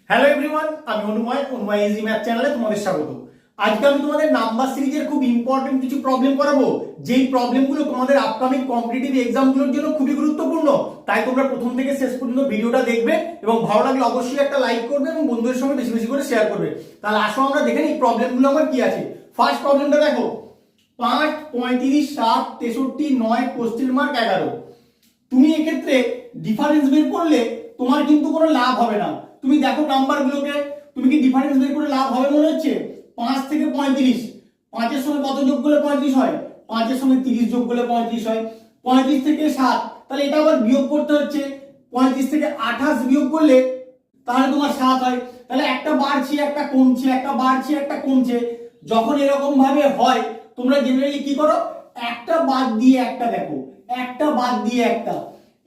Hello everyone, আমি অনুময় easy math চ্যানেলে তোমাদের স্বাগত। আজকে আমি তোমাদের নাম্বার সিরিজের খুব ইম্পর্টেন্ট কিছু প্রবলেম করাবো, যেই প্রবলেমগুলো তোমাদের আপকামিং কম্পিটিটিভ এক্সামগুলোর জন্য খুবই গুরুত্বপূর্ণ। তাই তোমরা প্রথম থেকে শেষ পর্যন্ত ভিডিওটা দেখবে এবং ভালো লাগলে অবশ্যই একটা লাইক করবে এবং বন্ধুদের সঙ্গে বেশি বেশি করে শেয়ার করবে। তাহলে আসো আমরা দেখে নিই প্রবলেমগুলো আমার কি আছে। ফার্স্ট প্রবলেমটা দেখো, 5, 35, 7, 63, 9 কোশ্চেন মার্ক 11। তুমি এক্ষেত্রে ডিফারেন্স বের করলে তোমার কিন্তু কোনো লাভ হবে না। তুমি দেখো নাম্বারগুলোকে, তুমি কি ডিফারেন্স বের করে লাভ হবে মনে হচ্ছে? 5 থেকে 35, 5 এর সঙ্গে কত যোগ করলে 35 হয়? 5 এর সঙ্গে 30 যোগ করলে 35 হয়। 35 থেকে 7, তাহলে এটা আবার বিয়োগ করতে হচ্ছে। 35 থেকে 28 বিয়োগ করলে তাহলে তোমার 7 হয়। তাহলে একটা বাড়ছে একটা কমছে, একটা বাড়ছে একটা কমছে। যখন এরকম ভাবে হয় তোমরা জেনারেলি কি করো? একটা বাদ দিয়ে একটা দেখো, একটা বাদ দিয়ে একটা।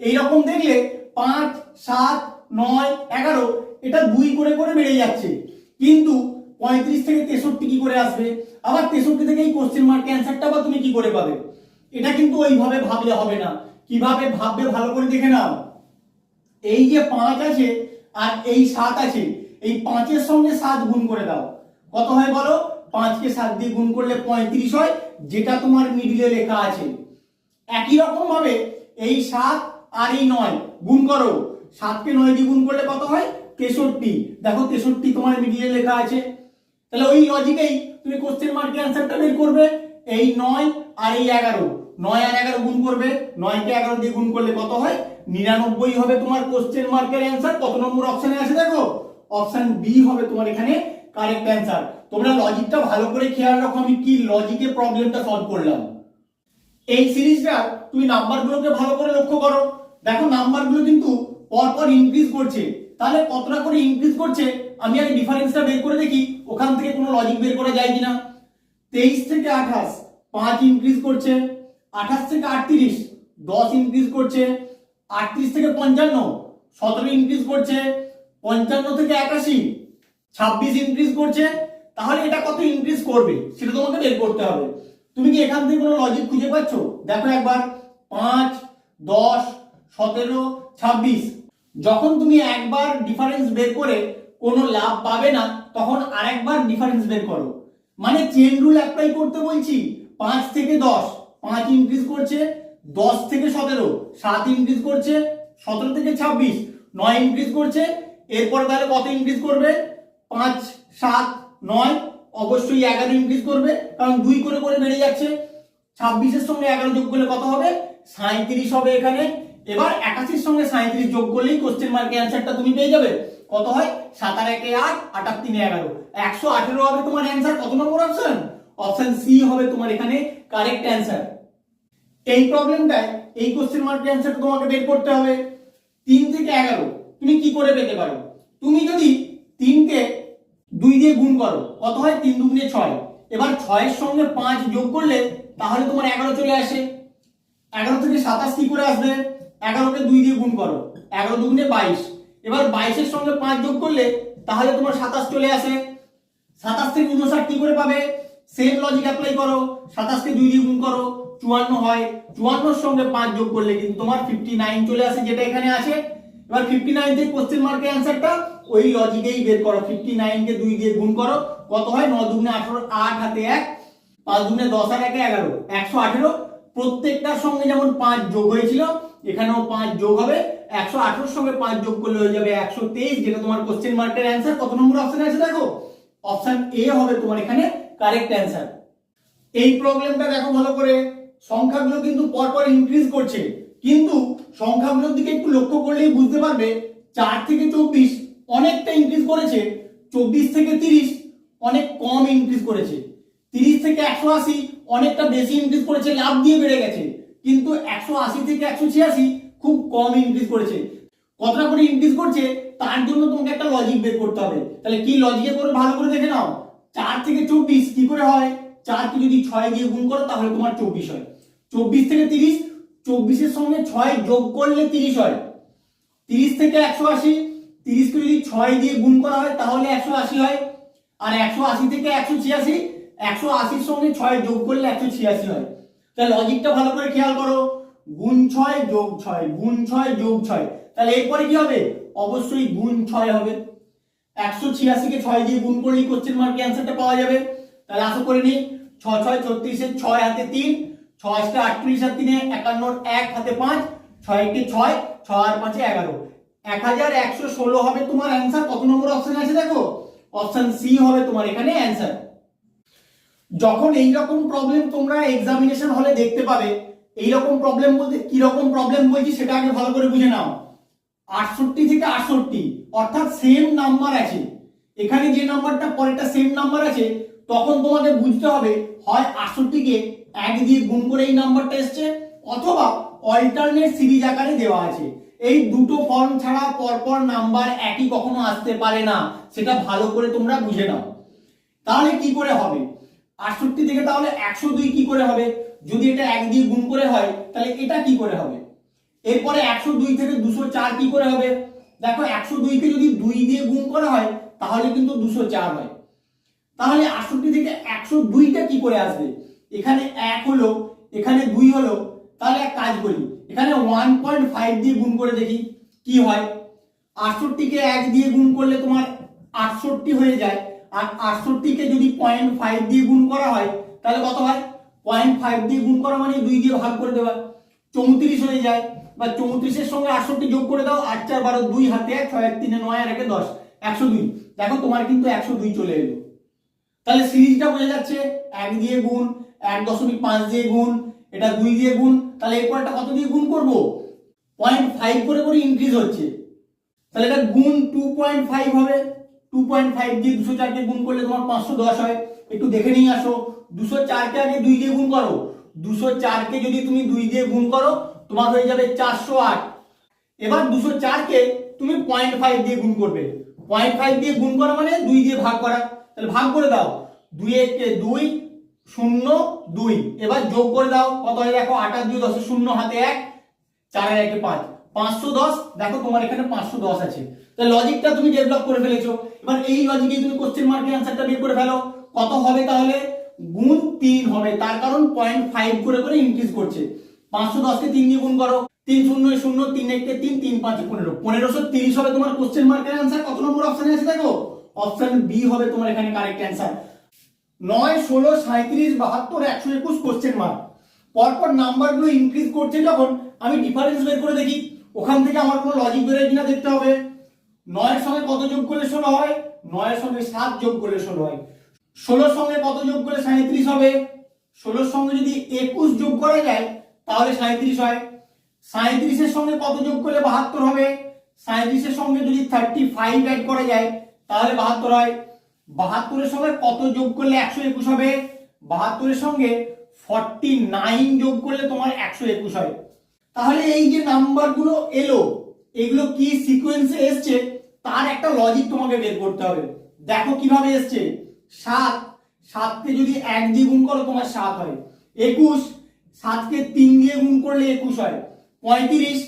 এইরকম দেখলে 5, 7, 9, 11 এটা 2 করে করে বেড়ে যাচ্ছে। কিন্তু 35 থেকে 63 কি করে আসবে? আবার 63 থেকে এই কোশ্চেন মার্ক অ্যানসারটা বা তুমি কি করে পাবে? এটা কিন্তু ওইভাবে ভাবলে হবে না। কিভাবে ভাববে ভালো করে দেখে নাও। এই যে 5 আছে আর এই 7 আছে, এই 5 এর সঙ্গে 7 গুণ করে দাও। কত হয় বলো? 5 কে 7 দিয়ে গুণ করলে 35 হয়, যেটা তোমার মিডিলে লেখা আছে। একই রকম ভাবে এই 7 আর এই 9 গুণ করো। 7 কে 9 দিয়ে গুণ করলে কত হয়? 63। দেখো 63 তোমার মিডিলে লেখা আছে। তাহলে ওই লজিকেই তুমি কোশ্চেন মার্কের অ্যানসারটা বের করবে। এই 9 আর এই 11, 9 আর 11 গুণ করবে। 9 কে 11 দিয়ে গুণ করলে কত হয়? 99 হবে তোমার কোশ্চেন মার্কের অ্যানসার। কত নম্বর অপশনে আছে দেখো? অপশন বি হবে তোমার এখানে কারেক্ট অ্যানসার। তোমরা লজিকটা ভালো করে খেয়াল রাখো, আমি কি লজিকে প্রবলেমটা সলভ করলাম। এই সিরিজটা তুমি নাম্বারগুলোকে ভালো করে লক্ষ্য করো। দেখো নাম্বারগুলো কিন্তু পরপর ইনক্রিজ করছে। তাহলে কতটা করে ইনক্রিজ করছে আমি আগে ডিফারেন্সটা বের করে দেখি, ওখান থেকে কোনো লজিক বের করা যায় কিনা। 23 থেকে 28 5 ইনক্রিজ করছে। 28 থেকে 38 10 ইনক্রিজ করছে। 38 থেকে 55 17 ইনক্রিজ করছে। 55 থেকে 81 26 ইনক্রিজ করছে। তাহলে এটা কত ইনক্রিজ করবে সেটা তোমাকে বের করতে হবে। তুমি কি এখান থেকে কোনো লজিক খুঁজে পাচ্ছ? দেখো একবার, 5, 10, 17, 26। যখন তুমি একবার ডিফারেন্স বের করে কোনো লাভ পাবে না তখন আরেকবার ডিফারেন্স বের করো। মানে চেন রুল অ্যাপ্লাই করতে বলছি। 5 থেকে 10 5 ইনক্রিজ করছে। 10 থেকে 17 7 ইনক্রিজ করছে। 17 থেকে 26 9 ইনক্রিজ করছে। এরপর তাহলে কত ইনক্রিজ করবে? 5, 7, 9 অবশ্যই 11 ইনক্রিজ করবে, কারণ 2 করে করে বেড়ে যাচ্ছে। 26 এর সঙ্গে 11 যোগ করলে কত হবে? 37 হবে এখানে। এবার 81 এর সঙ্গে 37 যোগ করলেই কোশ্চেন মার্কের অ্যানসারটা তুমি পেয়ে যাবে। কত হয়? 7 আর 1 8, 8 আর 3 11, 118 হবে তোমার অ্যানসার। কত নম্বর অপশন? অপশন সি হবে তোমার এখানে কারেক্ট অ্যানসার। এই প্রবলেমটায় এই কোশ্চেন মার্কের অ্যানসারটা তোমাকে বের করতে হবে। 3 থেকে 11 তুমি কি করে পেতে পারো? তুমি যদি 3 কে 2 দিয়ে গুণ করো, কত হয়? 3 দুগুণে 6। এবার 6 এর সঙ্গে 5 যোগ করলে তাহলে তোমার 11 চলে আসে। 11 থেকে 27 কি করে আসবে? 11 কে 2 দিয়ে গুণ করো, 11 দুগুণে 22। এবার 22 এর সঙ্গে 5 যোগ করলে তাহলে তোমার 27 চলে আসে। 27 থেকে 59 কি করে পাবে? সেম লজিক অ্যাপ্লাই করো। 27 কে 2 দিয়ে গুণ করো, 54 হয়। 54 এর সঙ্গে 5 যোগ করলে কিন্তু তোমার 59 চলে আসে, যেটা এখানে আছে। এবার 59 থেকে কোশ্চেন মার্কের অ্যানসারটা ওই লজিকেই বের করো। 59 কে 2 দিয়ে গুণ করো, কত হয়? 9 দুগুণে 18, 8 হাতে 1, 5 দুগুণে 10 আর 1 11, 118। প্রত্যেকটার সঙ্গে যেমন 5 যোগ হয়েছিল এখানেও 5 যোগ হবে। 118 এর সঙ্গে 5 যোগ করলে হয়ে যাবে 123, যেটা তোমার কোশ্চেন মার্কের অ্যানসার। কত নম্বর অপশনে আছে দেখো? অপশন এ হবে তোমার এখানে কারেক্ট অ্যানসার। এই প্রবলেমটা দেখো ভালো করে। সংখ্যাগুলো কিন্তু পরপর ইনক্রিজ করছে, কিন্তু সংখ্যাগুলোর দিকে একটু লক্ষ্য করলেই বুঝতে পারবে 4 থেকে 24 অনেকটা ইনক্রিজ করেছে। 24 থেকে 30 অনেক কম ইনক্রিজ করেছে। 30 থেকে 180 অনেকটা বেশি ইনক্রিজ করেছে, লাভ দিয়ে বেড়ে গেছে। কিন্তু 180 থেকে 186 খুব কম ইনক্রিজ করেছে। কতটা করে ইনক্রিজ করছে তার জন্য তোমাকে একটা লজিক বের করতে হবে। তাহলে কি লজিকে করে ভালো করে দেখে নাও। 4 থেকে 24 কি করে হয়? 4 কে যদি 6 দিয়ে গুণ করো তাহলে তোমার 24 হয়। 24 থেকে 30 24 এর সঙ্গে 6 যোগ করলে 30 হয়। 30 থেকে 180 30 কে যদি 6 দিয়ে গুণ করা হয় তাহলে 180 হয়। আর 180 থেকে 186 180 এর সঙ্গে 6 যোগ করলে 186 হয়। তাহলে লজিকটা ভালো করে খেয়াল করো। গুণ 6 যোগ 6 গুণ 6 যোগ 6, তাহলে এরপরে কি হবে? অবশ্যই গুণ 6 হবে। 186 কে 6 দিয়ে গুণ করলে কোশ্চেন মার্কের অ্যান্সারটা পাওয়া যাবে। তাহলে আশা করে নি 6 6 36 এর 6 হাতে 3, 6 8 48 আর 3 51, 1 হাতে 5, 6 1 6, 6 আর 5 11, 1116 হবে তোমার অ্যান্সার। কত নম্বর অপশন আছে দেখো, অপশন সি হবে তোমার এখানে অ্যান্সার। যখন এই রকম প্রবলেম তোমরা এক্সামিনেশন হলে দেখতে পাবে, এই রকম প্রবলেম বলতে কি রকম প্রবলেম বলছি সেটা আগে ভালো করে বুঝে নাও। 68 থেকে 68 অর্থাৎ সেম নাম্বার আছে, এখানে যে নাম্বারটা পরেরটা সেম নাম্বার আছে, তখন তোমাকে বুঝতে হবে হয় 68 কে 1 দিয়ে গুণ করে এই নাম্বারটা এসছে, অথবা অল্টারনেট সিরিজ আকারে দেওয়া আছে। এই দুটো ফর্ম ছাড়া পরপর নাম্বার একই কখনো আসতে পারে না, সেটা ভালো করে তোমরা বুঝে নাও। তাহলে কি করে হবে 68 থেকে তাহলে 102 কি করে হবে, যদি এটা 1 দিয়ে গুণ করে হয় তাহলে এটা কি করে হবে। এরপরে 102 থেকে 204 কি করে হবে, দেখো 102 কে যদি 2 দিয়ে গুণ করা হয় তাহলে কিন্তু 204 হয়। তাহলে 68 থেকে 102টা কি করে আসবে, এখানে 1 হলো এখানে 2 হলো, তাহলে এক কাজ করি এখানে 1.5 দিয়ে গুণ করে দেখি কি হয়। 68 কে 1 দিয়ে গুণ করলে তোমার 68 হয়ে যায়, আর 68 কে যদি 0.5 দিয়ে গুণ করা হয় তাহলে কত হয়, 0.5 দিয়ে গুণ করা মানে 2 দিয়ে ভাগ করে দেওয়া, 34 হয়ে যায়। বা 34 এর সঙ্গে 68 যোগ করে দাও, 8 4 12, 2 হাতে 1, 6 1 3 9 আর 1 10, 102। দেখো তোমার কিন্তু 102 চলে এলো। তাহলে সিরিজটা বোঝা যাচ্ছে, 1 দিয়ে গুণ, 1.5 দিয়ে গুণ, এটা 2 দিয়ে গুণ, তাহলে এরপরটা কত দিয়ে গুণ করব, 0.5 করে করে ইনক্রিজ হচ্ছে, তাহলে এটা গুণ 2.5 হবে। 2.5 দিয়ে 204 কে গুণ করলে তোমার 510 হয়। একটু দেখে নিয়ে আসো, 204 কে আগে 2 দিয়ে গুণ করো, 204 কে যদি তুমি 2 দিয়ে গুণ করো তোমার হয়ে যাবে 408। এবার 204 কে তুমি 0.5 দিয়ে গুণ করবে, 0.5 দিয়ে গুণ করা মানে 2 দিয়ে ভাগ করা, তাহলে ভাগ করে দাও, 2 কে 2 0 2, এবার যোগ করে দাও কত হয় দেখো, 8 আর 2 10, 0 হাতে 1, 4 আর 1 5, 510। দেখো তোমার এখানে 510 আছে। তাহলে লজিকটা তুমি ডেভেলপ করে ফেলেছো। এবার এই লজিকে তুমি কোশ্চেন মার্কের অ্যানসারটা বের করে ফেলো, কত হবে তাহলে গুণ 3 হবে, তার কারণ 0.5 করে করে ইনক্রিজ করছে। 510 কে 3 দিয়ে গুণ করো, 3 0 0, 3 1 কে 3, 3 5 15, 1530 হবে তোমার কোশ্চেন মার্কের অ্যানসার। কত নম্বর অপশনে আছে দেখো, অপশন বি হবে তোমার এখানে কারেক্ট অ্যানসার। 9 16 37 72 121 question mark. পরপর নাম্বারগুলো ইনক্রিজ করছে যখন আমি ডিফারেন্স বের করে দেখি, ওখান থেকে আমার কোনো লজিক বেরোয় কিনা দেখতে হবে। 9 এর সঙ্গে কত যোগ করলে 16 হয়, 9 এর সঙ্গে 7 যোগ করলে 16 হয়। 16 এর সঙ্গে কত যোগ করলে 37 হবে, 16 এর সঙ্গে যদি 21 যোগ করা যায় তাহলে 37 হয়। 37 এর সঙ্গে কত যোগ করলে 72 হবে, 37 এর সঙ্গে যদি 35 অ্যাড করা যায় তাহলে 72 হয়। 72 এর সঙ্গে কত যোগ করলে 121 হবে, 72 এর সঙ্গে 49 যোগ করলে তোমার 121 হয়। তাহলে এই যে নাম্বারগুলো এলো এগুলো কি সিকোয়েন্সে এসছে তার একটা লজিক তোমাকে বের করতে হবে। দেখো কিভাবে এসছে, 7 7 কে যদি 1 দিয়ে গুণ করো তোমার 7 হয়। 21 7 কে 3 দিয়ে গুণ করলে 21 হয়। 35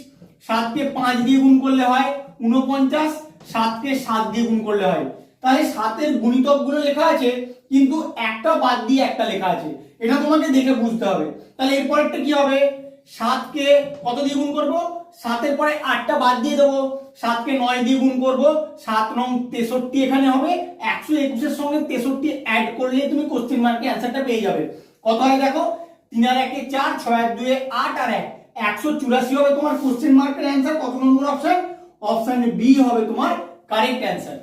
7 কে 5 দিয়ে গুণ করলে হয় 49, 7 কে 7 দিয়ে গুণ করলে হয়। তাহলে 7 এর গুণিতকগুলো লেখা আছে কিন্তু একটা বাদ দিয়ে একটা লেখা আছে, এটা তোমাকে দেখে বুঝতে হবে। তাহলে এরপরেরটা কি হবে, 7 কে কত দিয়ে গুণ করব, 7 এর পরে 8টা বাদ দিয়ে দেবো, 7 কে 9 দিয়ে গুণ করব, 7 9 63 এখানে হবে। 121 এর সঙ্গে 63 অ্যাড করলে তুমি কোশ্চেন মার্কের অ্যানসারটা পেয়ে যাবে। কত হয় দেখো, 3 আর 1 4, 6 আর 2 8 আর 1 184 হবে তোমার কোশ্চেন মার্কের অ্যানসার। কত নম্বর অপশন, অপশন বি হবে তোমার কারেক্ট অ্যানসার।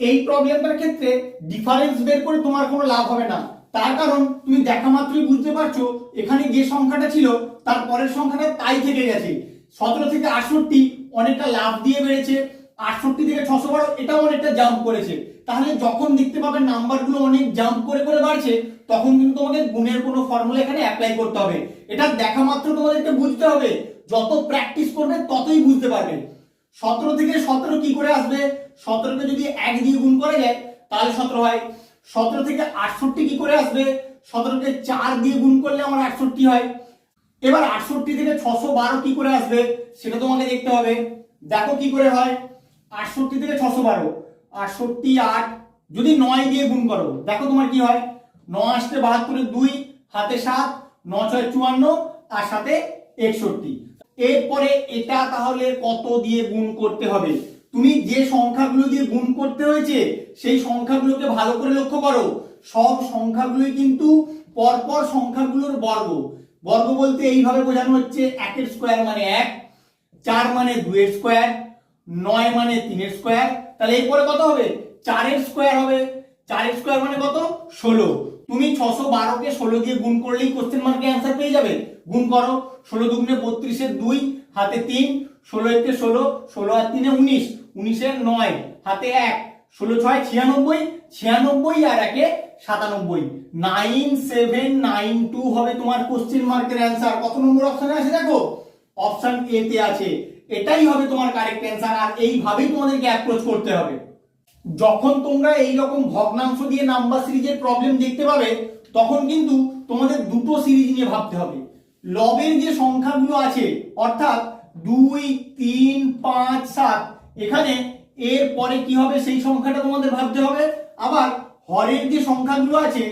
এই প্রবলেমটার ক্ষেত্রে ডিফারেন্স বের করে তোমার কোনো লাভ হবে না, তার কারণ তুমি দেখা মাত্রই বুঝতে পারছো এখানে যে সংখ্যাটা ছিল তার পরের সংখ্যাটা তাই থেকে গেছে। 17 থেকে 68 অনেকটা লাভ দিয়ে বেড়েছে, 68 থেকে 612 এটাও অনেকটা জাম্প করেছে। তাহলে যখন দেখতে পাবে নাম্বারগুলো অনেক জাম্প করে করে বাড়ছে তখন কিন্তু তোমাকে গুণের কোনো ফর্মুলা এখানে অ্যাপ্লাই করতে হবে। এটা দেখা মাত্র তোমাদেরকে বুঝতে হবে, যত প্র্যাকটিস করবে ততই বুঝতে পারবে। 17 থেকে 17 কি করে আসবে, 17 কে যদি 1 দিয়ে গুণ করা যায় তাহলে 17 হয়। 17 থেকে 68 কি করে আসবে, 17 কে 4 দিয়ে গুণ করলে আমার 68 হয়। এবার 68 থেকে 612 কি করে আসবে সেটা তোমাকে দেখতে হবে। দেখো কি করে হয়, 68 থেকে 612, 68 8 যদি 9 দিয়ে গুণ করো দেখো তোমার কি হয়, 9 আসতে 72, 2 হাতে 7, 9 6 54 আর সাথে 61। এরপরে এটা তাহলে কত দিয়ে গুণ করতে হবে, তুমি যে সংখ্যাগুলো দিয়ে গুণ করতে হয়েছে সেই সংখ্যাগুলোকে ভালো করে লক্ষ্য করো। সব সংখ্যাগুলোই কিন্তু পরপর সংখ্যাগুলোর বর্গ। বর্গ বলতে এইভাবে বোঝানো হচ্ছে, 1 এর স্কয়ার মানে 1, 4 মানে 2 এর স্কয়ার, 9 মানে 3 এর স্কয়ার। তাহলে এরপরে কত হবে? 4 এর স্কয়ার হবে। 4 এর স্কয়ার মানে কত? 16। তুমি 612 কে 16 দিয়ে গুণ করলেই কোশ্চেন মার্কে অ্যান্সার পেয়ে যাবে। গুণ করো, 16 দুগুণে 32 এর 2, হাতে 3, 16 একে 16, 16 আর 3 এ 19, 19 এর 9, হাতে 1, 16 6 96, 96 আর 1 এ 97, 9792 হবে তোমার কোশ্চেন মার্কের অ্যান্সার। কত নম্বর অপশনে আছে দেখো? অপশন এ তে আছে। এটাই হবে তোমার কারেক্ট অ্যান্সার। আর এইভাবেই তোমাদেরকে অ্যাপ্রোচ করতে হবে। যখন তোমরা এই রকম ভগ্নাংশ দিয়ে নাম্বার সিরিজের প্রবলেম দেখতে পাবে, তখন কিন্তু তোমাদের দুটো সিরিজ নিয়ে ভাবতে হবে। লবের যে সংখ্যাগুলো আছে, অর্থাৎ 2, 3, 5, 7, এখানে এর পরে কি হবে সেই সংখ্যাটা তোমাদের ভাবতে হবে। আবার হরের যে সংখ্যাগুলো আছে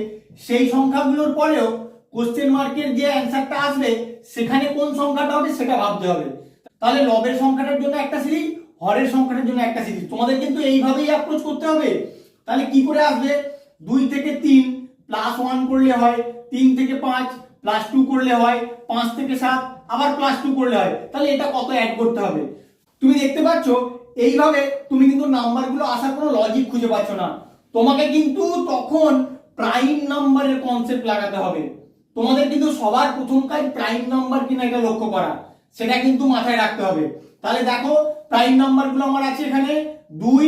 সেই সংখ্যাগুলোর পরেও কোশ্চেন মার্কের যে অ্যান্সারটা আসবে সেখানে কোন সংখ্যাটা হবে সেটা ভাবতে হবে। তাহলে লবের সংখ্যাটার জন্য একটা সিরিজ, হরের সংখ্যাটার জন্য একটা সিরিজ। তোমাদের কিন্তু এইভাবেই অ্যাপ্রোচ করতে হবে। তাহলে কি করে আসবে? 2 থেকে 3 প্লাস 1 করলে হয়, 3 থেকে 5 প্লাস 2 করলে হয়, 5 থেকে 7 আবার প্লাস 2 করলে হয়। তাহলে এটা কত অ্যাড করতে হবে? তুমি দেখতে পাচ্ছ এইভাবে তুমি কিন্তু নাম্বারগুলো আসার কোনো লজিক খুঁজে পাচ্ছ না। তোমাকে কিন্তু তখন প্রাইম নাম্বারের কনসেপ্ট লাগাতে হবে। তোমাদের কিন্তু সবার প্রথম কাজ প্রাইম নাম্বার কিনা এটা লক্ষ্য করা, সেটা কিন্তু মাথায় রাখতে হবে। তাহলে দেখো প্রাইম নাম্বারগুলো আমার আছে এখানে 2,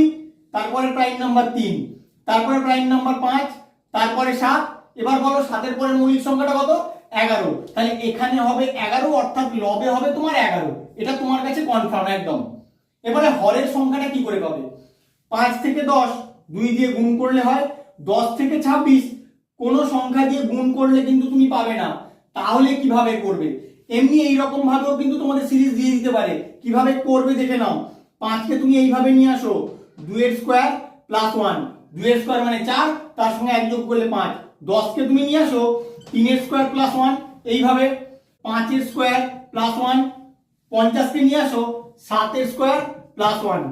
তারপরে প্রাইম নাম্বার 3, তারপরে প্রাইম নাম্বার 5, তারপরে 7। এবার বলো 7 এর পরে মৌলিক সংখ্যাটা কত? 11। তাহলে এখানে হবে 11, অর্থাৎ লবে হবে তোমার 11। এটা তোমার কাছে কনফার্ম একদম। এবারে হরের সংখ্যাটা কি করে পাবে? 5 থেকে 10 2 দিয়ে গুণ করলে হয়, 10 থেকে 26 কোন সংখ্যা দিয়ে গুণ করলে কিন্তু তুমি পাবে না। তাহলে কিভাবে করবে? এমনি এইরকম ভাবেও কিন্তু তোমাদের সিরিজ দিয়ে দিতে পারে। কিভাবে করবে দেখে নাও। 5 কে তুমি এইভাবে নিয়ে আসো, 2 এর স্কয়ার প্লাস 1, 2 এর স্কয়ার মানে 4, তার সঙ্গে 1 যোগ করলে 5। 10 কে তুমি নিয়ে আসো 3 এর স্কয়ার প্লাস 1, এইভাবে 5 এর স্কয়ার প্লাস 1। 50 কে নিয়ে আসো 7 এর স্কয়ার প্লাস 1।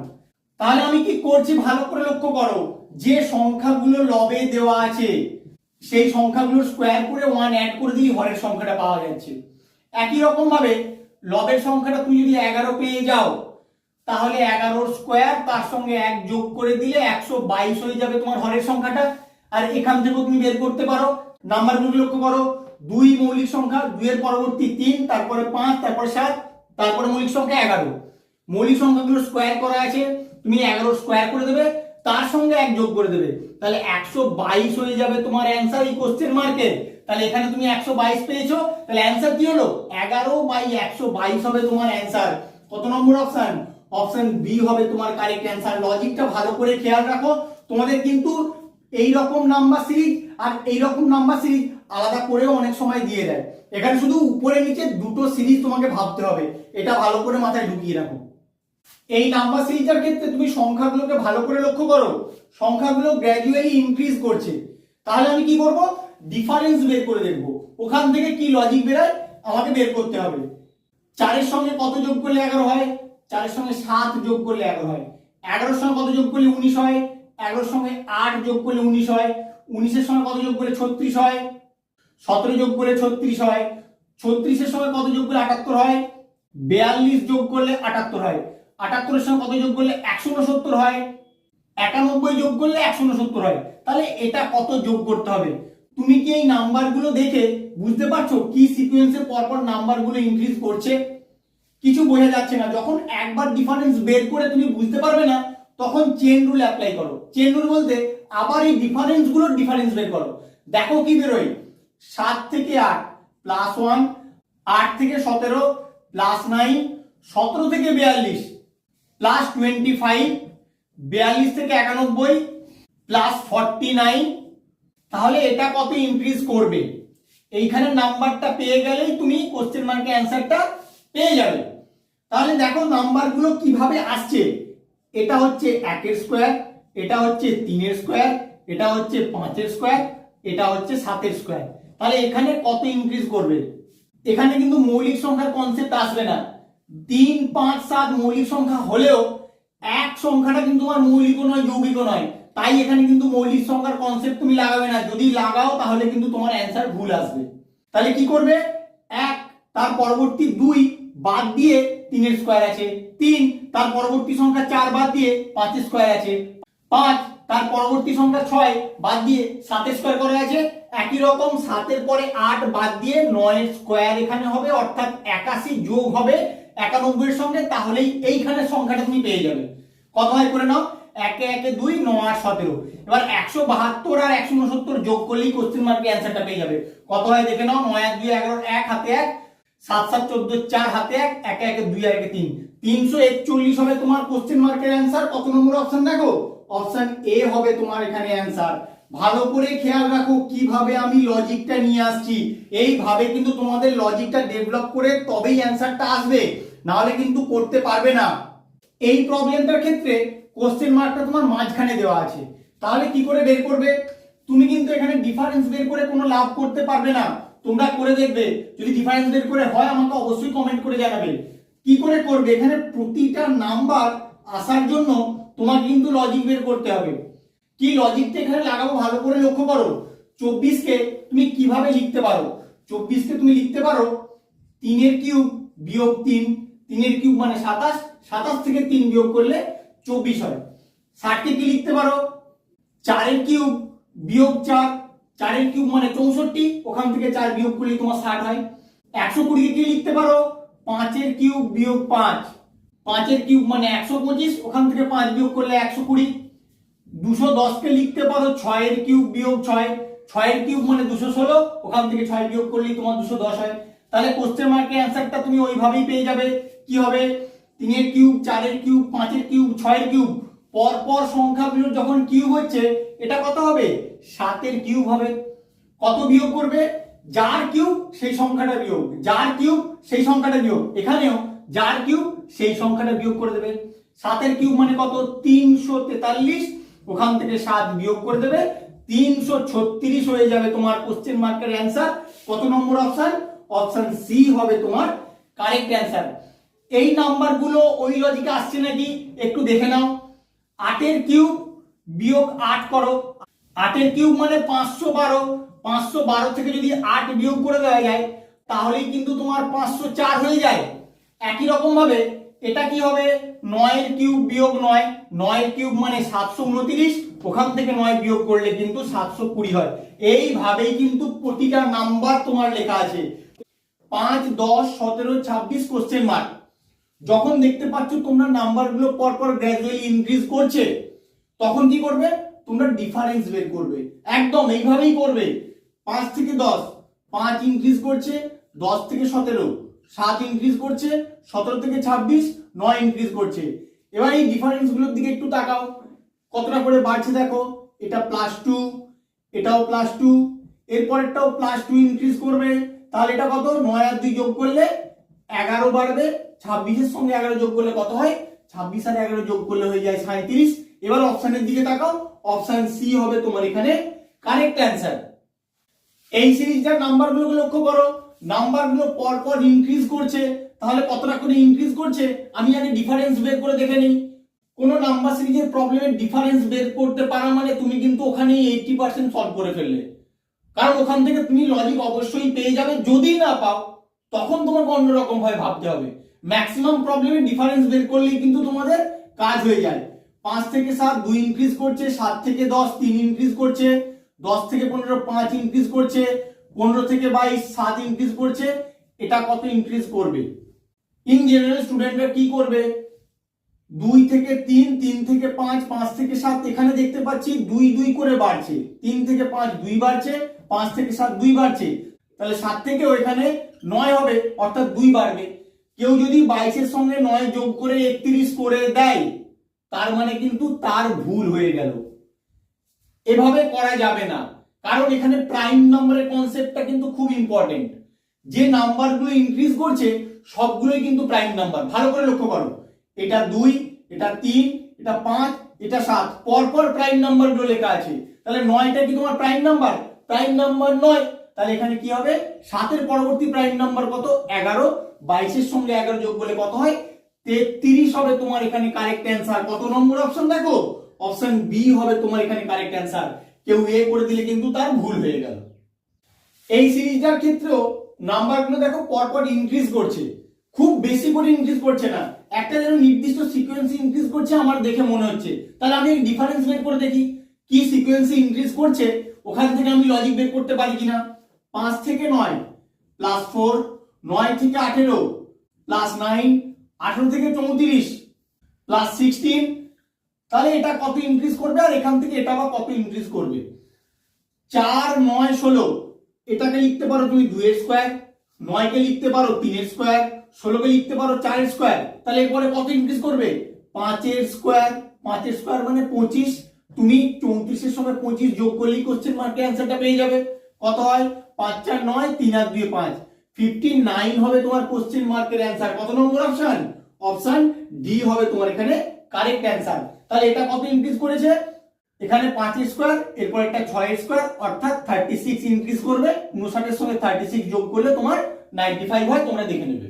তাহলে আমি কি করছি ভালো করে লক্ষ্য করো। যে সংখ্যাগুলো লবে দেওয়া আছে সেই সংখ্যাগুলোর স্কয়ার করে 1 অ্যাড করে দিই, হরের সংখ্যাটা পাওয়া যাচ্ছে। একই রকম ভাবে লবের সংখ্যাটা তুমি যদি 11 পেয়ে যাও, তাহলে 11 স্কয়ার তার সঙ্গে 1 যোগ করে দিলে 122 হয়ে যাবে তোমার হরের সংখ্যাটা। আর এখান থেকেও তুমি বের করতে পারো। নাম্বারগুলো লক্ষ্য করো, 2 মৌলিক সংখ্যা, 2 এর পরবর্তী 3, তারপরে 5, তারপরে 7, তারপরে মৌলিক সংখ্যা 11। মৌলিক সংখ্যাগুলো স্কয়ার করা আছে, তুমি 11 স্কয়ার করে দেবে, তার সঙ্গে 1 যোগ করে দেবে, তাহলে 122 হয়ে যাবে তোমার অ্যান্সার এই কোশ্চেন মার্কে। তাহলে এখানে তুমি 122 পেয়েছো, তাহলে অ্যান্সার কি হলো? 11/122 হবে তোমার অ্যান্সার। কত নম্বর অপশন? অপশন বি হবে তোমার কারেক্ট অ্যান্সার। লজিকটা ভালো করে খেয়াল রাখো। তোমাদের কিন্তু এই রকম নাম্বার সিরিজ আর এই রকম নাম্বার সিরিজ আলাদা করেও অনেক সময় দিয়ে দেয়। এখানে শুধু উপরে নিচে দুটো সিরিজ তোমাকে ভাবতে হবে, এটা ভালো করে মাথায় ঢুকিয়ে রাখো। এই নাম্বার সিরিজের ক্ষেত্রে তুমি সংখ্যাগুলোকে ভালো করে লক্ষ্য করো। সংখ্যাগুলো গ্র্যাজুয়ালি ইনক্রিজ করছে। তাহলে আমি কি করব? ডিফারেন্স বের করে দেখব। ওখান থেকে কি লজিক বেরোয় আমাকে বের করতে হবে। 4 এর সঙ্গে কত যোগ করলে 11 হয়? 4 এর সঙ্গে 7 যোগ করলে 11 হয়। 11 এর সঙ্গে কত যোগ করলে 19 হয়? 11 এর সঙ্গে 8 যোগ করলে 19 হয়। 19 এর সঙ্গে কত যোগ করলে 36 হয়? 17 যোগ করলে 36 হয়। 36 এর সঙ্গে কত যোগ করলে 78 হয়? 42 যোগ করলে 78 হয়। 78 এর সঙ্গে কত যোগ করলে 169 হয়। 91 যোগ করলে 169 হয়। তাহলে এটা কত যোগ করতে হবে? তুমি কি এই নাম্বারগুলো দেখে বুঝতে পারছো কি সিকোয়েন্সে পরপর নাম্বারগুলো ইনক্রিজ করছে? কিছু বোঝা যাচ্ছে না। যখন একবার ডিফারেন্স বের করে তুমি বুঝতে পারবে না, তখন চেন রুল অ্যাপ্লাই করো। চেন রুল বলতে আবার এই ডিফারেন্সগুলোর ডিফারেন্স বের করো। দেখো কি বেরোয়। 7 থেকে 8 প্লাস 1, 8 থেকে 17 প্লাস 9, 17 থেকে 42 প্লাস 25, 42 থেকে 91 প্লাস 49। তাহলে এটা কত ইনক্রিজ করবে? এইখানে নাম্বারটা পেয়ে গেলেই তুমি কোশ্চেন মার্কের অ্যান্সারটা পেয়ে যাবে। তাহলে দেখো নাম্বারগুলো কিভাবে আসছে। এটা হচ্ছে 1 এর স্কয়ার, এটা হচ্ছে 3 এর স্কয়ার, এটা হচ্ছে 5 এর স্কয়ার, এটা হচ্ছে 7 এর স্কয়ার। তাহলে এখানে কত ইনক্রিজ করবে? এখানে কিন্তু মৌলিক সংখ্যার কনসেপ্ট আসবে না। 3, 5, 7 মৌলিক সংখ্যা হলেও এক সংখ্যাটা কিন্তু তোমার মৌলিকও নয় যৌগিকও নয়, তাই এখানে কিন্তু মৌলিক সংখ্যার কনসেপ্ট তুমি লাগাবে না। যদি লাগাও তাহলে কিন্তু তোমার অ্যান্সার ভুল আসবে। তাহলে কি করবে, এক তার পরবর্তী 2 বাদ দিয়ে 3 এর স্কয়ার আছে, 3 তার পরবর্তী সংখ্যা 4 বাদ দিয়ে 5 এর স্কয়ার আছে, 5 তার পরবর্তী সংখ্যা 6 বাদ দিয়ে 7 এর স্কয়ার করা আছে। একই রকম 7 এর পরে 8 বাদ দিয়ে 9 এর স্কয়ার এখানে হবে, অর্থাৎ 81 যোগ হবে 91 এর সঙ্গে, তাহলেই এইখানে সংখ্যাটা তুমি পেয়ে যাবে। কত হয় করে নাও, 1 1 2 9 8 17। এবার 172 আর 169 যোগ করলেই কোশ্চেন মার্কে অ্যানসারটা পেয়ে যাবে। কত হয় দেখে নাও, 9 আর 2 11, 1 হাতে 1, 7 7 14, 4 হাতে 1, 1 1 2 আর 1 3, 341 হবে তোমার কোশ্চেন মার্কের অ্যানসার। কত নম্বর অপশন দেখো, অপশন এ হবে তোমার এখানে অ্যানসার। ভালো করে খেয়াল রাখো কিভাবে আমি লজিকটা নিয়ে আসছি, এইভাবে কিন্তু তোমাদের লজিকটা ডেভেলপ করে তবেই অ্যানসারটা আসবে, না হলে কিন্তু করতে পারবে না। এই প্রবলেমটার ক্ষেত্রে কোশ্চেন মার্কটা তোমার মাঝখানে দেওয়া আছে, তাহলে কি করে বের করবে? তুমি কিন্তু এখানে ডিফারেন্স বের করে কোনো লাভ করতে পারবে না। তোমরা করে দেখবে, যদি ডিফারেন্স বের করে হয় আমাকে অবশ্যই কমেন্ট করে জানাবে। কি করে করবে, এখানে প্রতিটা নাম্বার আসার জন্য তোমাকে কিন্তু লজিক বের করতে হবে। কি লজিকটা এখানে লাগাবো ভালো করে লক্ষ্য করো। 24 কে তুমি কিভাবে লিখতে পারো, 24 কে তুমি লিখতে পারো 3 এর কিউব বিয়োগ 3, 3 এর কিউব মানে 27, 27 থেকে 3 বিয়োগ করলে 24 হয়। 60 কে কি লিখতে পারো, 4 এর কিউব বিয়োগ 4, 4 এর কিউব মানে 64, ওখান থেকে 4 বিয়োগ করলে তোমার 60 হয়। 120 কে কি লিখতে পারো, 5 এর কিউব বিয়োগ 5, 5 এর কিউব মানে 125, ওখান থেকে 5 বিয়োগ করলে 120। 210 কে লিখতে পারো 6 এর কিউব বিয়োগ 6, 6 এর কিউব মানে 216, ওখান থেকে 6 বিয়োগ করলেই তোমার 210 হয়। তাহলে কোশ্চেন মার্কের অ্যানসারটা তুমি ওইভাবেই পেয়ে যাবে। কি হবে, 3 এর কিউব, 4 এর কিউব, 5 এর কিউব, 6 এর কিউব, পর পর সংখ্যাগুলো যখন কিউব হচ্ছে এটা কত হবে, 7 এর কিউব হবে। কত বিয়োগ করবে, যার কিউব সেই সংখ্যাটা বিয়োগ, যার কিউব সেই সংখ্যাটা বিয়োগ, এখানেও যার কিউব সেই সংখ্যাটা বিয়োগ করে দেবে। 7 এর কিউব মানে কত, 343, ওখান থেকে 7 বিয়োগ করে দেবে, 336 হয়ে যাবে তোমার কোশ্চেন মার্কের অ্যানসার। কত নম্বর অপশন, অপশন সি হবে তোমার কারেক্ট অ্যানসার। এই নাম্বারগুলো ওই লজিকে আসছে নাকি একটু দেখে নাও। 8 এর কিউব বিয়োগ 8 করো, 8 এর কিউব মানে 512, 512 থেকে যদি 8 বিয়োগ করে দেওয়া যায় তাহলেই কিন্তু তোমার 504 হয়ে যায়। একই রকম ভাবে এটা কি হবে, 9 এর কিউব বিয়োগ 9, 9 এর কিউব মানে 729, ওখান থেকে 9 বিয়োগ করলে কিন্তু 720 হয়। এইভাবেই কিন্তু প্রতিটা নাম্বার তোমার লেখা আছে। 5 10 17 26 কোশ্চেন মার্ক। যখন দেখতে পাচ্ছ তোমরা নাম্বারগুলো পর পর গ্র্যাজুয়ালি ইনক্রিজ করছে, তখন কি করবে, তোমরা ডিফারেন্স বের করবে। একদম এইভাবেই করবে। 5 থেকে 10, 5 ইনক্রিজ করছে, 10 থেকে 17, 7 ইনক্রিজ করছে, 17 থেকে 26, 9 ইনক্রিজ করছে। এবার এই ডিফারেন্স গুলোর দিকে একটু তাকাও, কতটা করে বাড়ছে দেখো। এটা +2, এটাও +2, এরপরেরটাও +2 ইনক্রিজ করবে, তাহলে এটা কত, 9 আর 2 যোগ করলে 11 বাড়বে, 26 এর সঙ্গে 11 যোগ করলে কত হয়, 26 আর 11 যোগ করলে হয়ে যায় 37। এবার অপশনের দিকে তাকাও, অপশন সি হবে তোমার এখানে কারেক্ট অ্যান্সার। এই সিরিজটার নাম্বারগুলো লক্ষ্য করো, নাম্বারগুলো পর পর ইনক্রিজ করছে, তাহলে কতটা করে ইনক্রিজ করছে আমি আগে ডিফারেন্স বের করে দেখে নিই। কোন নাম্বার সিরিজের প্রবলেমের ডিফারেন্স বের করতে পারা মানে তুমি কিন্তু ওখানে 80% সলভ করে ফেললে, কারণ ওখান থেকে তুমি লজিক অবশ্যই পেয়ে যাবে। যদি না পাও তখন তোমাকে অন্যরকম ভাবে ভাবতে হবে। ম্যাক্সিমাম প্রবলেমের ডিফারেন্স বের করলেই কিন্তু তোমাদের কাজ হয়ে যায়। 5 থেকে 7 2 ইনক্রিজ করছে, 7 থেকে 10 3 ইনক্রিজ করছে, 10 থেকে 15 5 ইনক্রিজ করছে, 15 থেকে 22 7 ইনক্রিজ করছে। এটা কত ইনক্রিজ করবে? ইন জেনারেল স্টুডেন্টরা কি করবে, 2 থেকে 3, 3 থেকে 5, 5 থেকে 7, এখানে দেখতে পাচ্ছি 2 2 করে বাড়ছে, 3 থেকে 5 2 বাড়ছে, 5 থেকে 7 2 বাড়ছে, তাহলে 7 থেকে ওইখানে 9 হবে, অর্থাৎ 2 বাড়বে। কেউ যদি 22 এর সঙ্গে 9 যোগ করে 31 করে দেয় তার মানে কিন্তু তার ভুল হয়ে গেল। এভাবে করা যাবে না, কারণ এখানে প্রাইম নাম্বারের কনসেপ্টটা কিন্তু খুব ইম্পর্টেন্ট। যে নাম্বারগুলো ইনক্রিজ করছে সবগুলোই কিন্তু প্রাইম নাম্বার। ভালো করে লক্ষ্য করো, এটা 2, এটা 3, এটা 5, এটা 7, পরপর প্রাইম নাম্বারগুলো লেখা আছে। তাহলে 9টা কি তোমার প্রাইম নাম্বার? Prime number 9। তাহলে এখানে কি হবে, 7 এর পরবর্তী প্রাইম নাম্বার কত, 11, 22 এর সঙ্গে 11 যোগ করলে কত হয়, 33 হবে তোমার এখানে কারেক্ট অ্যান্সার। কত নম্বর অপশন দেখো, অপশন বি হবে তোমার এখানে কারেক্ট অ্যান্সার। কেউ এ করে দিলে কিন্তু তার ভুল হয়ে গেল। এই সিরিজটার ক্ষেত্রেও নাম্বারগুলো দেখো পরপর ইনক্রিজ করছে, খুব বেশি করে ইনক্রিজ করছে না, একটা যেন নির্দিষ্ট সিকোয়েন্সে ইনক্রিজ করছে আমার দেখে মনে হচ্ছে। তাহলে আমি ডিফারেন্স বের করে দেখি কি সিকোয়েন্সে ইনক্রিজ করছে, ওখান থেকে আমি লজিক বের করতে পারি কিনা। 5 থেকে 9 প্লাস 4, 9 থেকে 18 প্লাস 9, 18 থেকে 34 প্লাস 16, তাহলে এটা কত ইনক্রিজ করবে আর এখান থেকে এটা বা কত ইনক্রিজ করবে। 4, 9, 16, এটাকে লিখতে পারো তুমি 2 এর স্কয়ার, 9 কে লিখতে পারো 3 এর স্কয়ার, 16 কে লিখতে পারো 4 এর স্কয়ার, তাহলে এরপরে কত ইনক্রিজ করবে 5 এর স্কয়ার, 5 এর স্কয়ার মানে 25, তুমি 34 এর সঙ্গে 25 যোগ করলেই কোশ্চেন মার্কের অ্যানসারটা পেয়ে যাবে। কত হয় 5 4 9, 3 আর 2 5, 59 হবে তোমার কোশ্চেন মার্কের অ্যানসার। কত নম্বর অপশন, অপশন ডি হবে তোমার এখানে কারেক্ট অ্যানসার। তাহলে এটা কত ইনক্রিজ করেছে, এখানে 5 এর স্কয়ার, এরপর একটা 6 এর স্কয়ার অর্থাৎ 36 ইনক্রিজ করবে, 59 এর সঙ্গে 36 যোগ করলে তোমার 95 হয়, তোমরা দেখে নেবে।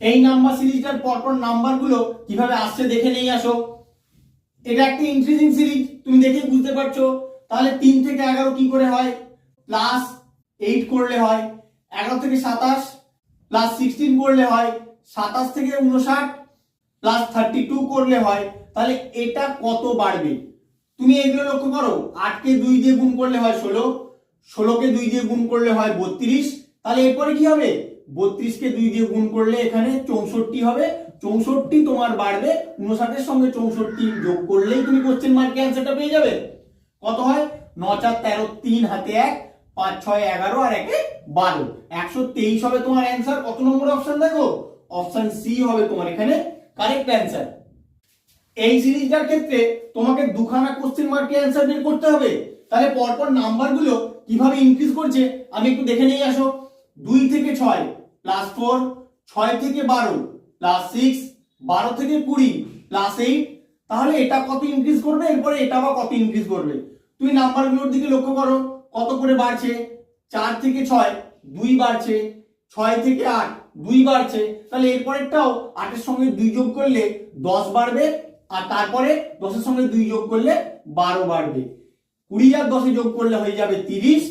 এই নাম্বার সিরিজটার পরপর নাম্বারগুলো কিভাবে আসছে দেখে নিয়ে আসো। এটা একটা ইনক্রিজিং সিরিজ, তুমি দেখে বুঝতে পারছো। তাহলে 3 থেকে 11 কি করে হয়, প্লাস 8 করলে হয়, 11 থেকে 27 প্লাস 16 করলে হয়, 27 থেকে 59 প্লাস 32 করলে হয়। তাহলে এটা কত বাড়বে তুমি এগুলো লক্ষ্য করো। 8 কে 2 দিয়ে গুণ করলে হয় 16, 16 কে 2 দিয়ে গুণ করলে হয় 32, তাহলে এরপরে কি হবে 32 কে 2 দিয়ে গুণ করলে এখানে 64 হবে, 64 তোমার বাড়বে, 59 এর সঙ্গে 64 যোগ করলেই তুমি কোশ্চেন মার্কের অ্যানসারটা পেয়ে যাবে। কত হয় 9 4 13, 3 হাতে 1, 5 6 11 আর 1 12, 123 হবে তোমার অ্যানসার। কত নম্বর অপশন দেখো, অপশন সি হবে তোমার এখানে কারেক্ট অ্যানসার। এই সিরিজটার ক্ষেত্রে তোমাকে দুখানা কোশ্চেন মার্কের অ্যানসার বের করতে হবে। তাহলে পরপর নাম্বারগুলো কিভাবে ইনক্রিজ করছে আমি একটু দেখে নিয়ে আসো। 2 থেকে 6 প্লাস 4, 6 থেকে 12 প্লাস 6, 12 থেকে 20 প্লাস 8, তাহলে এটা কত ইনক্রিজ করবে, এরপরে এটা বা কত ইনক্রিজ করবে। তুমি নাম্বারগুলোর দিকে লক্ষ্য করো কত করে বাড়ছে, 4 থেকে 6 2 বাড়ছে, 6 থেকে 8 2 বাড়ছে, তাহলে এরপরেরটাও 8 এর সঙ্গে 2 যোগ করলে 10 বাড়বে, আর তারপরে 10 এর সঙ্গে 2 যোগ করলে 12 বাড়বে, 20 আর 10 যোগ করলে হয়ে যাবে 30,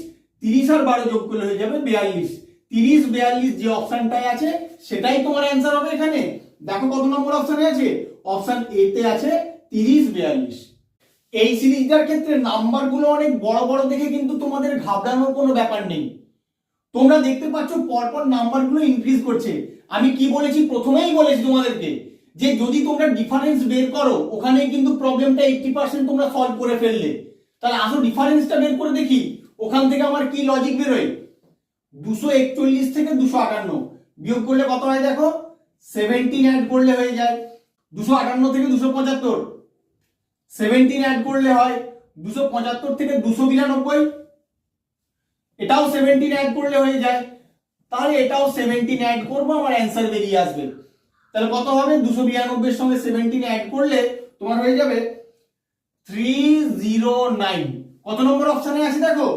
30 আর 12 যোগ করলে হয়ে যাবে 42, 30 42 যে অপশনটাই আছে সেটাই তোমার অ্যানসার হবে এখানে। দেখো কত নম্বর অপশনে আছে, অপশন এ তে আছে 30 42। এই সিরিজটার ক্ষেত্রে নাম্বারগুলো অনেক বড় বড় দেখে কিন্তু তোমাদের ঘাবড়ানোর কোনো ব্যাপার নেই। তোমরা দেখতে পাচ্ছ পরপর নাম্বারগুলো ইনক্রিজ করছে। আমি কি বলেছি, প্রথমেই বলেছি তোমাদেরকে যে যদি তোমরা ডিফারেন্স বের করো ওখানে কিন্তু প্রবলেমটা 80% তোমরা সলভ করে ফেললে। তাহলে আসো ডিফারেন্সটা বের করে দেখি, ওখান থেকে আমার কি লজিক বেরোয়। 241 থেকে 258 বিয়োগ করলে কত হয় দেখো, 17 অ্যাড করলে হয়ে যায়। 258 থেকে 275 17 অ্যাড করলে হয় 275 থেকে 292, এটাও 17 অ্যাড করলে হয়ে যায়, তাহলে এটাও 17 অ্যাড করবো, আমার অ্যান্সার বেরিয়ে আসবে। তাহলে কত হবে 292 এর সঙ্গে 17 অ্যাড করলে তোমার হয়ে যাবে 309। কত নম্বর অপশনে আছে দেখো,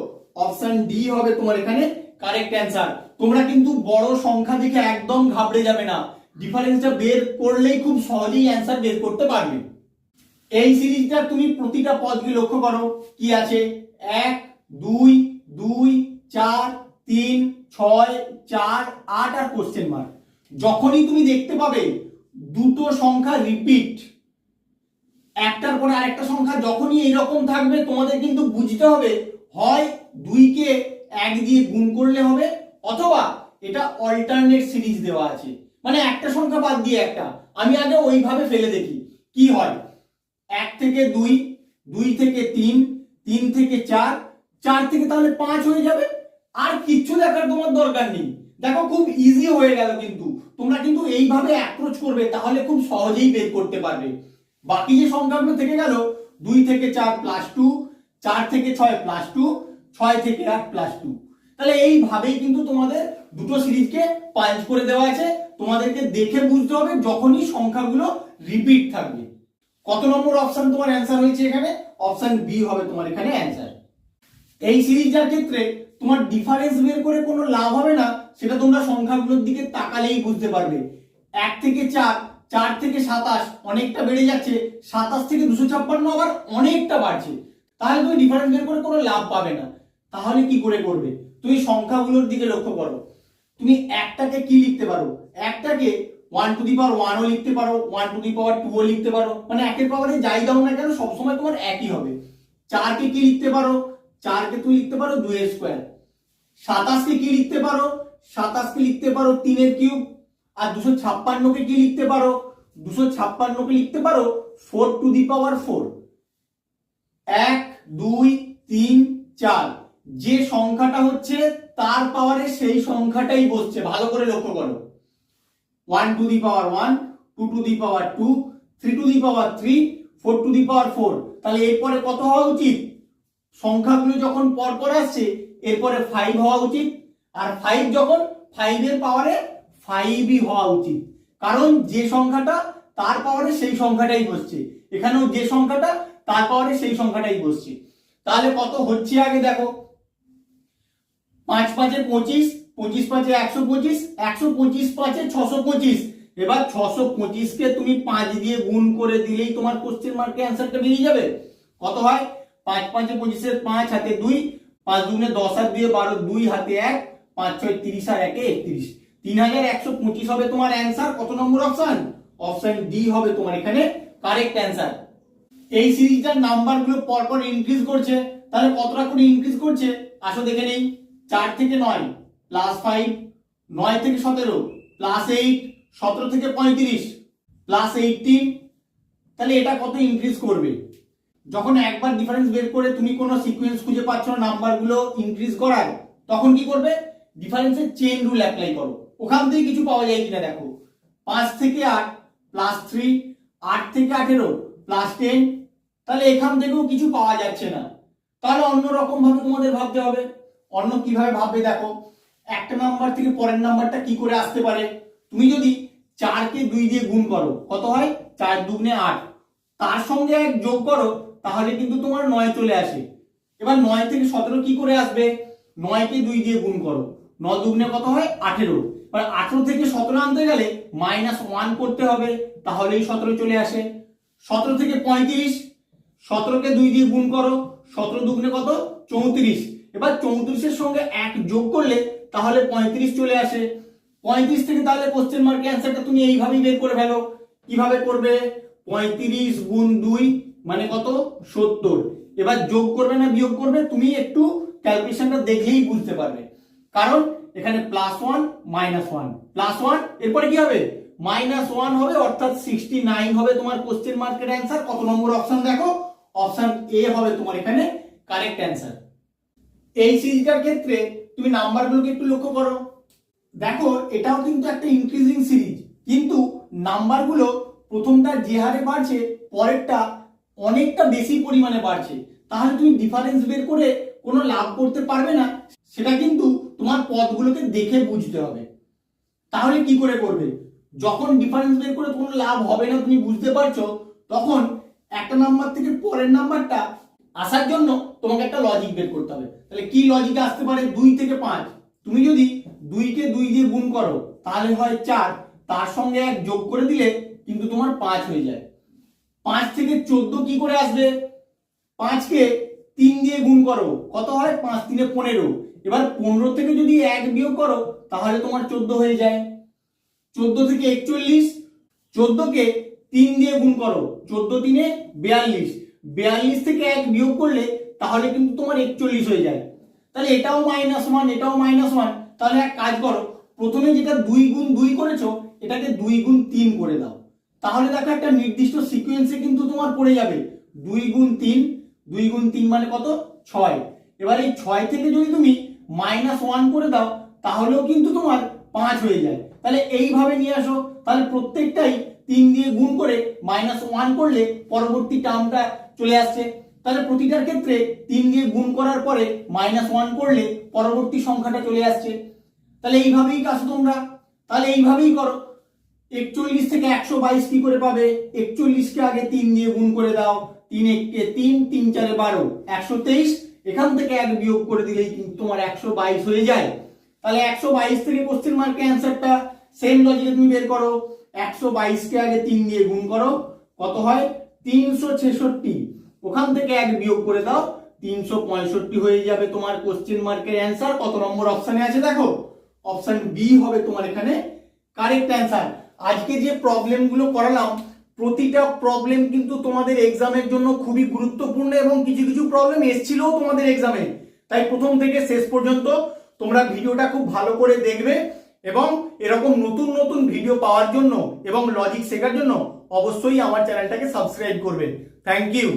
অপশন ডি হবে তোমার এখানে কারেক্ট অ্যান্সার। তোমরা কিন্তু বড় সংখ্যা দেখে একদম ঘাবড়ে যাবে না, ডিফারেন্সটা বের করলেই খুব সহজেই অ্যান্সার বের করতে পারবে। এই সিরিজটা তুমি প্রতিটা পদকে লক্ষ্য করো কি আছে, 1 2 2 4 3 6 4 8 আর কোশ্চেন মার্ক। যখনই তুমি দেখতে পাবে দুটো সংখ্যা রিপিট, একটার পরে আরেকটা সংখ্যা যখনই এইরকম থাকবে তোমাদের কিন্তু বুঝতে হবে হয় 2 কে 1 দিয়ে গুণ করলে হবে, অথবা এটা অল্টারনেট সিরিজ দেওয়া আছে, মানে একটা সংখ্যা বাদ দিয়ে একটা। আমি আগে ওইভাবে ফেলে দেখি কি হয়। 1 থেকে 2, 2 থেকে 3, 3 থেকে 4, 4 থেকে তাহলে 5 হয়ে যাবে। আর কিচ্ছু দেখার তোমার দরকার নেই, দেখো খুব ইজি হয়ে গেল। কিন্তু তোমরা কিন্তু এইভাবে অ্যাপ্রোচ করবে তাহলে খুব সহজেই বের করতে পারবে। বাকি যে সংখ্যাগুলো থেকে গেল 2 থেকে 4 প্লাস 2, 4 থেকে 6 প্লাস 2, 6 থেকে 8 প্লাস 2, তাহলে এইভাবেই কিন্তু তোমাদের দুটো সিরিজকে পাঞ্চ করে দেওয়া আছে। তোমাদেরকে দেখে বুঝতে হবে যখনই সংখ্যাগুলো রিপিট থাকবে। কত নম্বর অপশন তোমার অ্যান্সার হয়েছে এখানে, অপশন বি হবে তোমার এখানে অ্যান্সার। এই সিরিজটার ক্ষেত্রে তোমার ডিফারেন্স বের করে কোনো লাভ হবে না, সেটা তোমরা সংখ্যাগুলোর দিকে তাকালেই বুঝতে পারবে। 1 থেকে 4, 4 থেকে 27 অনেকটা বেড়ে যাচ্ছে, 27 থেকে 256 আবার অনেকটা বাড়ছে, তাহলে তুমি ডিফারেন্স বের করে কোনো লাভ পাবে না। তাহলে কি করে করবে? তুমি সংখ্যাগুলোর দিকে লক্ষ্য করো। তুমি একটাকে কি লিখতে পারো? একটাকে 1 টু দি পাওয়ার 1 ও লিখতে পারো, 1 টু দি পাওয়ার 2 ও লিখতে পারো, মানে একের পাওয়ারে যাই দাও না কেন সবসময় তোমার একই হবে। 4 কে কি লিখতে পারো? 4 কে তুমি লিখতে পারো 2 এর স্কয়ার। 27 কে কি লিখতে পারো? 27 কে লিখতে পারো 3 এর কিউব। আর 256 কে কি লিখতে পারো? 256 কে লিখতে পারো 4 টু দি পাওয়ার 4। 1 2 3 4, যে সংখ্যাটা হচ্ছে তার পাওয়ারে সেই সংখ্যাটাই বসছে, ভালো করে লক্ষ্য করো। 1 to the power 1, 2 to the power 2, 3 to the power 3, 4 to the power 4। তাহলে এরপরে কত হওয়া উচিত? সংখ্যাগুলো যখন পরপর আসছে এরপরে 5 হওয়া উচিত, আর 5 যখন 5 এর পাওয়ারে 5ই হওয়া উচিত, কারণ যে সংখ্যাটা তার পাওয়ারে সেই সংখ্যাটাই বসছে, এখানেও যে সংখ্যাটা তার পাওয়ারে সেই সংখ্যাটাই বসছে। তাহলে কত হচ্ছে আগে দেখো। 5 5 25, 25 5 125, 125 5 625। এবার 625 কে তুমি 5 দিয়ে গুণ করে দিলেই তোমার কোশ্চেন মার্কের অ্যানসারটা বেরিয়ে যাবে। কত হয়? 5 5 25 এর 5 হাতে 2, 5 দুগুণে 10 আর 2 12, 2 হাতে 1, 5 6 30 আর 1 31, 3125 হবে তোমার অ্যানসার। কত নম্বর অপশন? অপশন ডি হবে তোমার এখানে কারেক্ট অ্যানসার। এই সিরিজটার নাম্বারগুলো পরপর ইনক্রিজ করছে, তাহলে কতটা করে ইনক্রিজ করছে আসো দেখে নেই। 4 থেকে 9 প্লাস 5, 9 থেকে 17 প্লাস 8, 17 থেকে 35 প্লাস 18। তাহলে এটা কত ইনক্রিজ করবে? যখন একবার ডিফারেন্স বের করে তুমি কোনো সিকোয়েন্স খুঁজে পাচ্ছ না নাম্বারগুলো ইনক্রিজ করার, তখন কি করবে? ডিফারেন্সের চেইন রুল অ্যাপ্লাই করো, ওখান থেকে কিছু পাওয়া যায় কিনা দেখো। 5 থেকে 8 প্লাস 3, 8 থেকে 18 প্লাস 10। তাহলে এখান থেকেও কিছু পাওয়া যাচ্ছে না, তাহলে অন্য রকম ভাবে তোমাদের ভাবতে হবে। অন্য কিভাবে ভাববে দেখো। একটা নাম্বার থেকে পরের নাম্বারটা কি করে আসতে পারে? তুমি যদি 4 কে 2 দিয়ে গুণ করো, কত হয়? 4 দুগুণে 8, তার সঙ্গে 1 যোগ করো, তাহলে কিন্তু তোমার 9 চলে আসে। এবার 9 থেকে 17 কি করে আসবে? 9 কে 2 দিয়ে গুণ করো, 9 দুগুণে কত হয়? 18। এবার 18 থেকে 17 আনতে গেলে -1 করতে হবে, তাহলেই 17 চলে আসে। 17 থেকে 35, 17 কে 2 দিয়ে গুণ করো, 17 দুগুণে কত? 34। এবার 34 এর সঙ্গে 1 যোগ করলে তাহলে 35 চলে আসে। 35 থেকে তাহলে কোশ্চেন মার্কের অ্যানসারটা তুমি এইভাবেই বের করে ফেলো। কিভাবে করবে? 35 গুণ 2 মানে কত? 70। এবার যোগ করবে না বিয়োগ করবে, তুমি একটু ক্যালকুলেশনটা দেখলেই বুঝতে পারবে, কারণ এখানে +1 -1 +1, এরপরে কি হবে? -1 হবে, অর্থাৎ 69 হবে তোমার কোশ্চেন মার্কের অ্যানসার। কত নম্বর অপশন দেখো? অপশন এ হবে তোমার এখানে কারেক্ট অ্যানসার। এই সিরিজটার ক্ষেত্রে তুমি নাম্বারগুলোকে একটু লক্ষ্য করো, দেখো এটাও কিন্তু একটা ইনক্রিজিং সিরিজ, কিন্তু নাম্বারগুলো প্রথমটা যে হারে বাড়ছে পরেরটা অনেকটা বেশি পরিমাণে বাড়ছে, তাহলে তুমি ডিফারেন্স বের করে কোনো লাভ করতে পারবে না। সেটা কিন্তু তোমার পদগুলোকে দেখে বুঝতে হবে। তাহলে কি করে করবে? যখন ডিফারেন্স বের করে কোনো লাভ হবে না তুমি বুঝতে পারছো, তখন একটা নাম্বার থেকে পরের নাম্বারটা আসার জন্য তোমাকে একটা লজিক বের করতে হবে। তাহলে কি লজিকে আসতে পারে? 2 থেকে 5, তুমি যদি 2 কে 2 দিয়ে গুণ করো তাহলে হয় 4, তার সঙ্গে 1 যোগ করে দিলে কিন্তু তোমার 5 হয়ে যায়। 5 থেকে 14 কি করে আসবে? 5 কে 3 দিয়ে গুণ করো, কত হয়? 5 3 15। এবার 15 থেকে যদি 1 বিয়োগ করো তাহলে তোমার 14 হয়ে যায়। 14 থেকে 41, 14 কে 3 দিয়ে গুণ করো, 14 3 42, 42 থেকে 1 বিয়োগ করলে তাহলে কিন্তু তোমার 41 হয়ে যায়। তাহলে এটাও -1, এটাও -1। তাহলে এক কাজ করো, প্রথমে যেটা 2 গুণ 2 করেছো এটাকে 2 গুণ 3 করে দাও, তাহলে দেখো একটা নির্দিষ্ট সিকোয়েন্সে কিন্তু তোমার পড়ে যাবে 2 গুণ 3, 2 গুণ 3 মানে কত? 6। এবার এই 6 থেকে যদি তুমি -1 করে দাও তাহলেও কিন্তু তোমার 5 হয়ে যায়। তাহলে এইভাবে নিয়ে আসো, তাহলে প্রত্যেকটাই 3 দিয়ে গুণ করে -1 করলে পরবর্তী টার্মটা চলে আসছে। তাহলে প্রতিটার ক্ষেত্রে 3 দিয়ে গুণ করার পরে -1 করলে পরবর্তী সংখ্যাটা চলে আসছে। তাহলে এইভাবেই আসো তোমরা, তাহলে এইভাবেই করো। 41 থেকে 122 কি করে পাবে? 41 কে আগে 3 দিয়ে গুণ করে দাও, 3 1 কে 3, 3 4 12, 123। এখান থেকে 1 বিয়োগ করে দিলেই কিন্তু তোমার 122 হয়ে যায়। তাহলে 122 থেকে কোশ্চেন মার্কের অ্যানসারটা সেম লজিকে তুমি বের করো। 122কে আগে 3 দিয়ে গুণ করো, কত হয় 366। ওখান থেকে 1 বিয়োগ করে দাও, 365 হয়ে যাবে তোমার কোশ্চেন মার্কের অ্যান্সার। কত নম্বর অপশনে আছে দেখো, অপশন বি হবে তোমার এখানে কারেক্ট অ্যান্সার। আজকে যে প্রবলেমগুলো করালাম প্রতিটা প্রবলেম কিন্তু তোমাদের এক্সামের জন্য খুবই গুরুত্বপূর্ণ এবং কিছু কিছু প্রবলেম এসেছিলও তোমাদের এক্সামে। তাই প্রথম থেকে শেষ পর্যন্ত তোমরা ভিডিওটা খুব ভালো করে দেখবে এবং এরকম নতুন নতুন ভিডিও পাওয়ার জন্য এবং লজিক শেখার জন্য অবশ্যই আমার চ্যানেলটাকে সাবস্ক্রাইব করবে। Thank you.